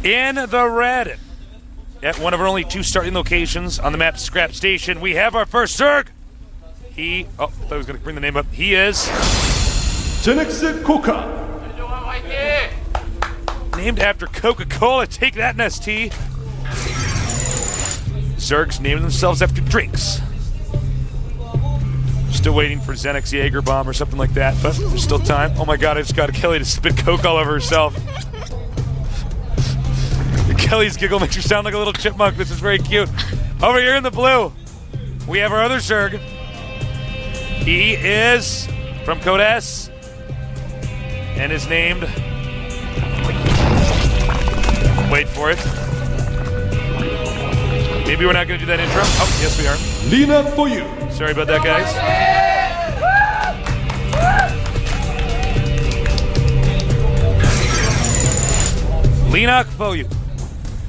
In the red, at one of our only 2 starting locations on the map, Scrap Station, we have our first Zerg. I thought I was going to bring the name up. He is ZeNEXCoCa. Named after Coca-Cola. Take that, NST. Zergs naming themselves after drinks. Still waiting for Zenex Jaeger Bomb or something like that, but there's still time. Oh my god, I just got Kelly to spit Coke all over herself. Kelly's giggle makes her sound like a little chipmunk. This is very cute. Over here in the blue, we have our other Zerg. He is from Code S and is named... Wait for it. Maybe we're not going to do that intro. Oh, yes we are. LeenockfOu. Sorry about that, guys. LeenockfOu,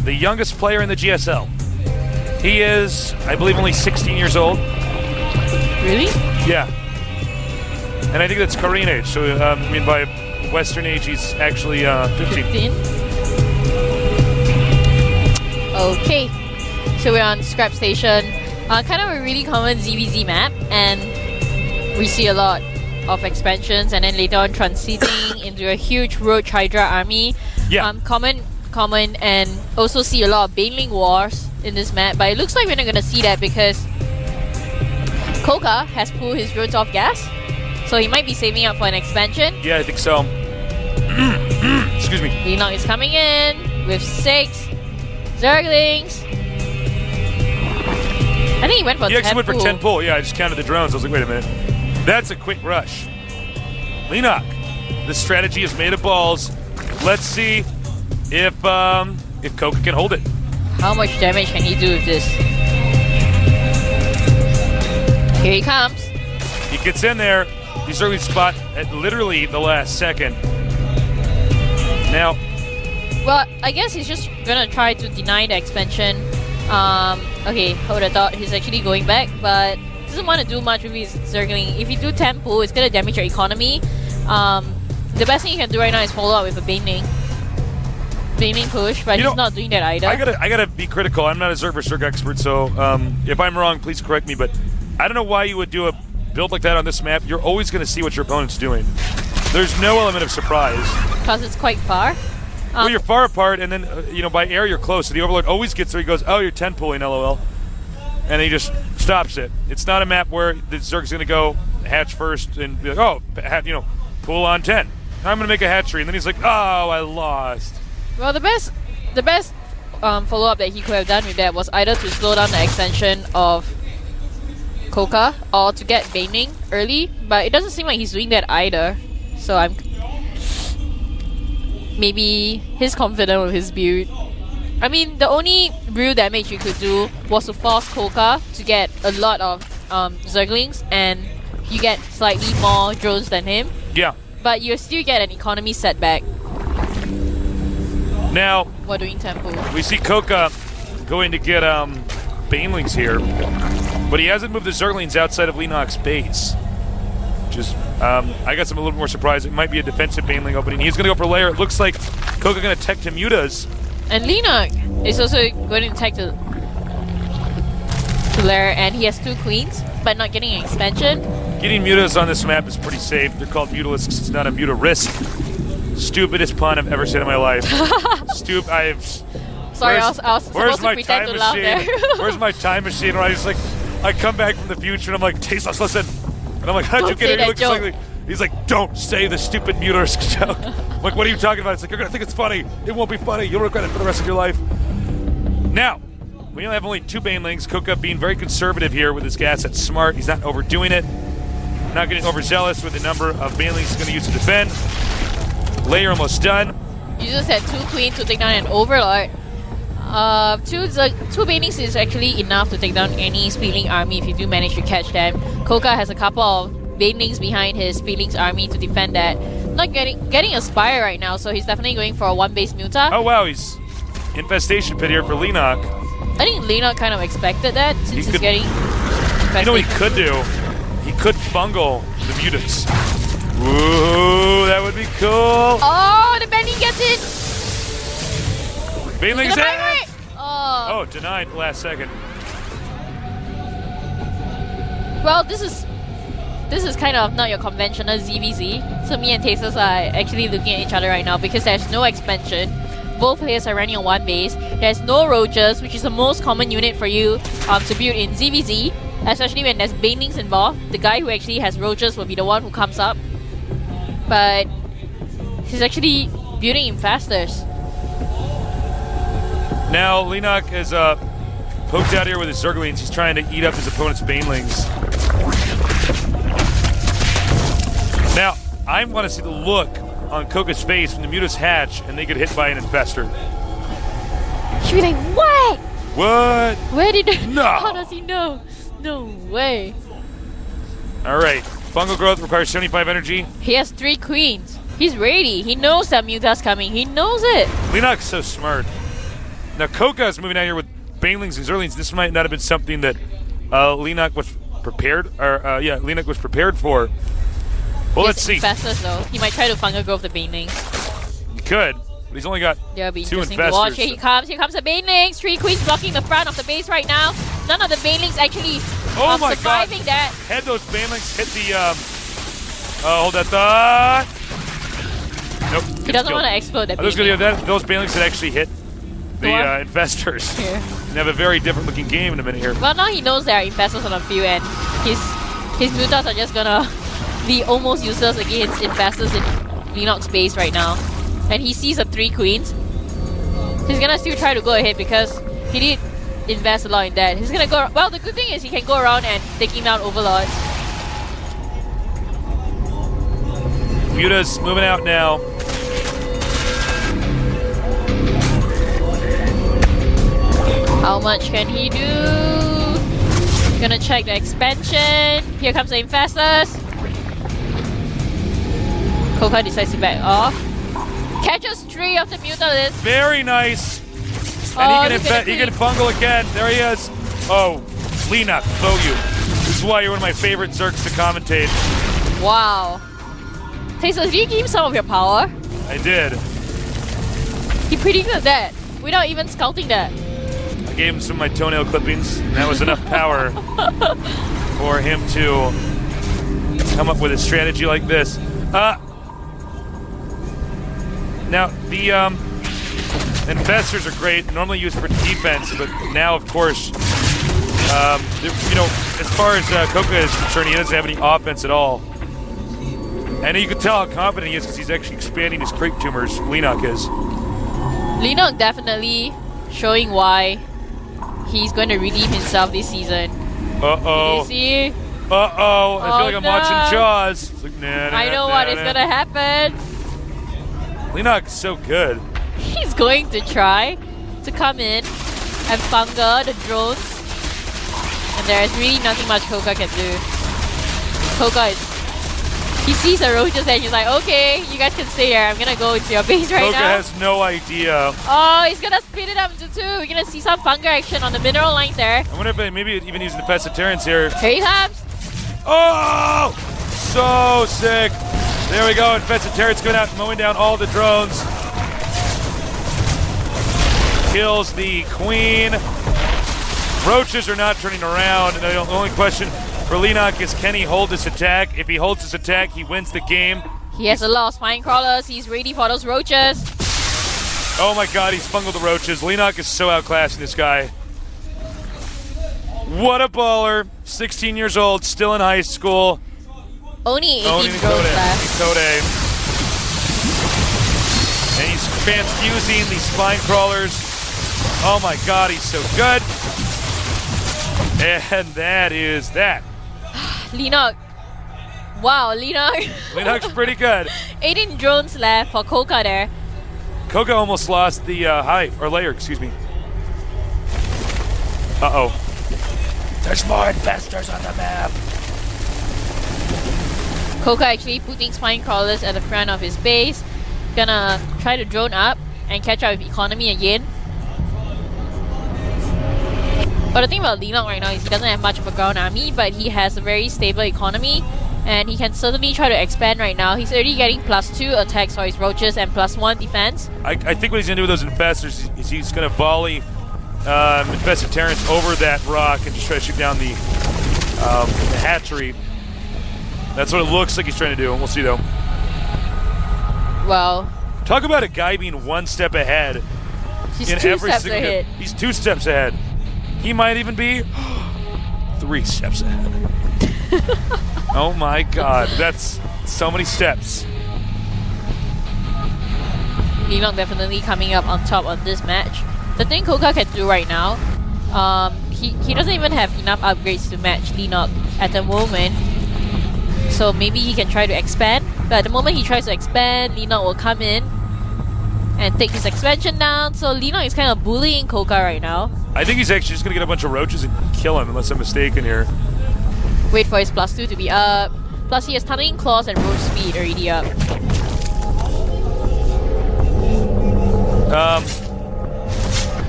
the youngest player in the GSL. He is, I believe, only 16 years old. Really? Yeah. And I think that's Korean age. So, I mean, by Western age, he's actually 15. 15? Okay. So we're on Scrap Station. Kind of a really common ZVZ map. And we see a lot of expansions. And then later on transiting into a huge Roach Hydra army. Yeah. Common, and also see a lot of Baneling Wars in this map. But it looks like we're not going to see that because Coca has pulled his roads off gas. So he might be saving up for an expansion. Yeah, I think so. Excuse me. Leenock is coming in with 6 Zerglings. I think he went for 10 He actually went for pull. 10 pull. Yeah, I just counted the drones. I was like, wait a minute. That's a quick rush. Leenock, this strategy is made of balls. Let's see if Coca can hold it. How much damage can he do with this? Here he comes. He gets in there. He's early spot at literally the last second. Now, Well, I guess he's just gonna try to deny the expansion. Okay, hold a thought. He's actually going back, but doesn't want to do much with his Zergling. If you do 10 pull, it's gonna damage your economy. The best thing you can do right now is follow up with a Baneling push, but he's not doing that either. I gotta be critical. I'm not a Zerg vs. Zerg expert, so if I'm wrong, please correct me. But I don't know why you would do a build like that on this map. You're always gonna see what your opponent's doing. There's no element of surprise. Because it's quite far. Well, you're far apart, and then by air you're close. So the Overlord always gets there. He goes, "Oh, you're 10 pulling, LOL," and he just stops it. It's not a map where the Zerg's gonna go hatch first and be like, "Oh, pull on 10. I'm gonna make a hatchery," and then he's like, "Oh, I lost." Well, the best follow-up that he could have done with that was either to slow down the extension of Coca or to get Baneling early, but it doesn't seem like he's doing that either. So maybe he's confident with his build. I mean, the only real damage you could do was to force Coca to get a lot of Zerglings, and you get slightly more drones than him. Yeah. But you still get an economy setback. Now, while doing tempo. We see Coca going to get Banelings here, but he hasn't moved the Zerglings outside of Leenock's base. Just, I guess I'm a little more surprised. It might be a defensive Baneling opening. He's going to go for lair. It looks like Coca going to tech to Mutas. And Leenock is also going to tech to lair, and he has 2 queens, but not getting an expansion. Getting Mutas on this map is pretty safe. They're called Mutalisks. It's not a Muta-risk. Stupidest pun I've ever said in my life. Sorry, I was supposed to pretend to laugh there. Where's my time machine? Where I come back from the future and I'm like, Tasteless, listen. And I'm like, how'd you get it? He's like, don't say the stupid Mutalisk joke. I'm like, what are you talking about? It's like, you're going to think it's funny. It won't be funny. You'll regret it for the rest of your life. Now, we only have only 2 Banelings. Coca being very conservative here with his gas. That's smart. He's not overdoing it. Not getting overzealous with the number of Banelings he's going to use to defend. Layer almost done. You just had 2 queens to take down an Overlord. 2 Banelings is actually enough to take down any Speedling army if you do manage to catch them. Coca has a couple of Banelings behind his Speedling's army to defend that. Not getting a Spire right now, so he's definitely going for a 1-base Muta. Oh wow, he's Infestation Pit here for Leenock. I think Leenock kind of expected that since he's getting Infestation. You know what he could do? He could fungal the Mutas. Ooh, that would be cool. Oh, the Benny gets it. Banelings He's gonna in! pirate! Oh, denied last second. Well, this is kind of not your conventional ZVZ. So me and Tasteless are actually looking at each other right now because there's no expansion. Both players are running on one base. There's no roaches, which is the most common unit for you to build in ZVZ. Especially when there's banelings involved. The guy who actually has roaches will be the one who comes up. But he's actually building infestors. Now, Leenock is poked out here with his Zerglings. He's trying to eat up his opponent's banelings. Now, I want to see the look on Coca's face when the Mutas hatch and they get hit by an infestor. She'll be like, what? What? Where did it? No. How does he know? No way. All right. Fungal growth requires 75 energy. He has 3 queens. He's ready. He knows that Muta's coming. He knows it. Leenock's so smart. Now, Coca is moving out here with banelings and Zerglings. This might not have been something that Leenock was prepared, Leenock was prepared for. Well, let's see. Infestors, though. He might try to fungal growth the banelings. He could, but he's only got That'll be 2 interesting to infestors. watch. Here he comes. Here comes the banelings. 3 queens blocking the front of the base right now. None of the banelings actually Oh my surviving God. that. Had those banelings hit the hold that thought. Nope. He doesn't want to explode that I was going to baneling. do that. Those banelings had actually hit the infestors. Here. And have a very different looking game in a minute here. Well, now he knows there are infestors on the field and his mutas are just gonna be almost useless against infestors in Leenock's base right now. And he sees the 3 queens. He's gonna still try to go ahead because he did invest a lot in that. He's gonna go. Well, the good thing is he can go around and taking down overlords. Muta's moving out now. How much can he do? Gonna check the expansion. Here comes the infestors. Coca decides to back off. Catches 3 of the Mutalisk. Very nice. Oh, And he can fungal again. There he is. Oh, LeenockfOu. This is why you're one of my favorite Zergs to commentate. Wow. Tasteless, did you give him some of your power? I did. He predicted that without even scouting that. I gave him some of my toenail clippings, and that was enough power for him to come up with a strategy like this. Now, the infestors are great, normally used for defense, but now, of course, as far as Coca is concerned, he doesn't have any offense at all. And you can tell how confident he is because he's actually expanding his creep tumors. Leenock is. Leenock definitely showing why he's going to redeem himself this season. Uh-oh. You see? Uh-oh. I feel like I'm no. watching Jaws. It's like, I know what is going to happen. Leenock is so good. He's going to try to come in and funga the drones. And there is really nothing much Coca can do. Coca is... He sees the roaches and he's like, okay, you guys can stay here. I'm gonna go into your base right Coca now. has no idea. Oh, he's gonna split it up into 2. We're gonna see some funga action on the mineral lines there. I wonder if maybe even using the pescatarians here. Here he comes. Oh! So sick. There we go. Infestarians going out, mowing down all the drones. Kills the queen. Roaches are not turning around. And the only question for Leenock is, can he hold this attack? If he holds this attack, he wins the game. He has a lot of spine crawlers. He's ready for those roaches. Oh my god, he's fungled the roaches. Leenock is so outclassing this guy. What a baller. 16 years old, still in high school. Only 18 Owning drones left. Code. And he's transfusing these spine crawlers. Oh my god, he's so good. And that is that. Leenock. Wow, Leenock. Leenock's pretty good. 18 drones left for Coca there. Coca almost lost the layer, excuse me. Uh-oh. There's more infestors on the map. Coca actually putting spine crawlers at the front of his base. Gonna try to drone up and catch up with economy again. But the thing about Leenock right now is he doesn't have much of a ground army, but he has a very stable economy. And he can certainly try to expand right now. He's already getting +2 attacks for his roaches and +1 defense. I think what he's going to do with those infestors is he's going to volley Infested Terrence over that rock and just try to shoot down the hatchery. That's what it looks like he's trying to do, and we'll see though. Well, talk about a guy being one step ahead. He's 2 steps ahead. He's 2 steps ahead. He might even be 3 steps ahead. Oh my god, that's so many steps. Leenock definitely coming up on top on this match. The thing ZeNEXCoCa can do right now, he doesn't even have enough upgrades to match Leenock at the moment. So maybe he can try to expand. But at the moment he tries to expand, Leenock will come in and take his expansion down. So Leenock is kind of bullying ZeNEXCoCa right now. I think he's actually just going to get a bunch of roaches and kill him, unless I'm mistaken here. Wait for his +2 to be up. Plus he has Tunneling Claws and Roach Speed already up.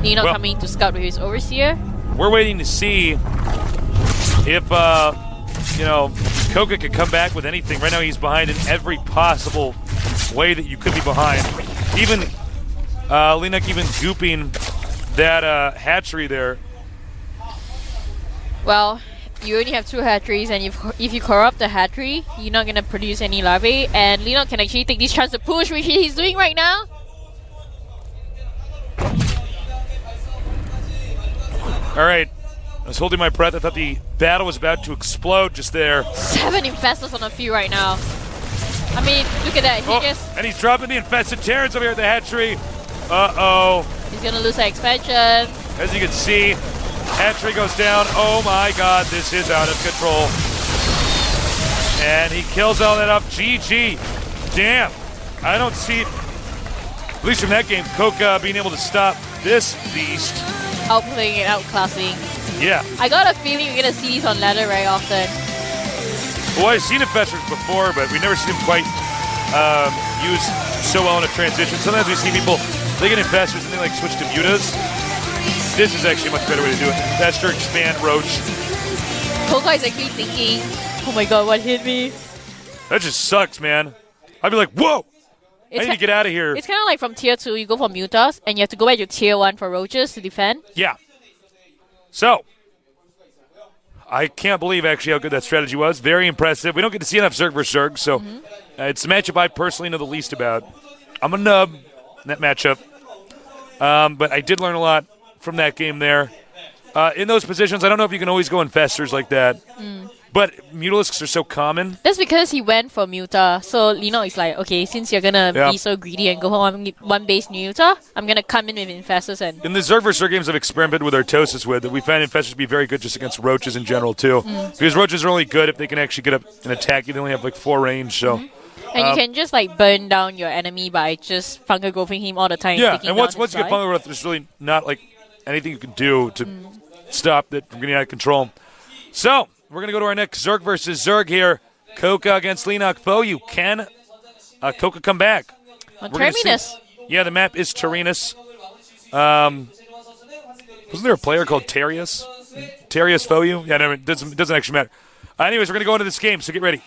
Leenock coming to scout with his Overseer. We're waiting to see if, ZeNEXCoCa can come back with anything. Right now he's behind in every possible way that you could be behind. Even Leenock even gooping that hatchery there. Well, you only have 2 hatcheries, and if you corrupt the hatchery, you're not going to produce any larvae, and Leenock can actually take this chance to push, which he's doing right now. Alright, I was holding my breath. I thought the battle was about to explode just there. 7 infestors on the field right now. I mean, look at that. And he's dropping the Infested Terrence over here at the hatchery. Uh-oh. He's going to lose that expansion. As you can see, hatchery goes down. Oh my god, this is out of control. And he kills all that up. GG. Damn. I don't see, at least from that game, ZeNEXCoCa being able to stop this beast. Outplaying and outclassing. Yeah. I got a feeling we're going to see these on ladder very often. Well, I've seen infestors before, but we've never seen them quite used so well in a transition. Sometimes we see people, they get infestors and they like switch to mutas. This is actually a much better way to do it. Infestor, expand, roach. ZeNEXCoCa is actually thinking, oh my god, what hit me? That just sucks, man. I'd be like, whoa! I need to get out of here. It's kind of like from tier 2, you go for mutas, and you have to go back to tier 1 for roaches to defend. Yeah. So, I can't believe actually how good that strategy was. Very impressive. We don't get to see enough Zerg versus Zerg, so it's a matchup I personally know the least about. I'm a nub in that matchup. But I did learn a lot from that game there. In those positions, I don't know if you can always go infestors like that. But Mutalisks are so common. That's because he went for Muta. So Leenock is like, okay, since you're going to be so greedy and go for one base Muta, I'm going to come in with infestors. And in the Zerg vs. Zerg games I've experimented with Artosis with, we find infestors to be very good just against roaches in general too. Because roaches are only good if they can actually get up and attack you. They only have like 4 range, so... And you can just like burn down your enemy by just fungal growthing him all the time. Yeah, and once you get fungal growth, there's really not like anything you can do to stop that from getting out of control. So, we're going to go to our next Zerg versus Zerg here. ZeNEXCoCa against LeenockfOu. Can ZeNEXCoCa come back? On Terminus. Yeah, the map is Terminus. Wasn't there a player called Terius? Terius FOU? Yeah, no, it doesn't actually matter. Anyways, we're going to go into this game, so get ready.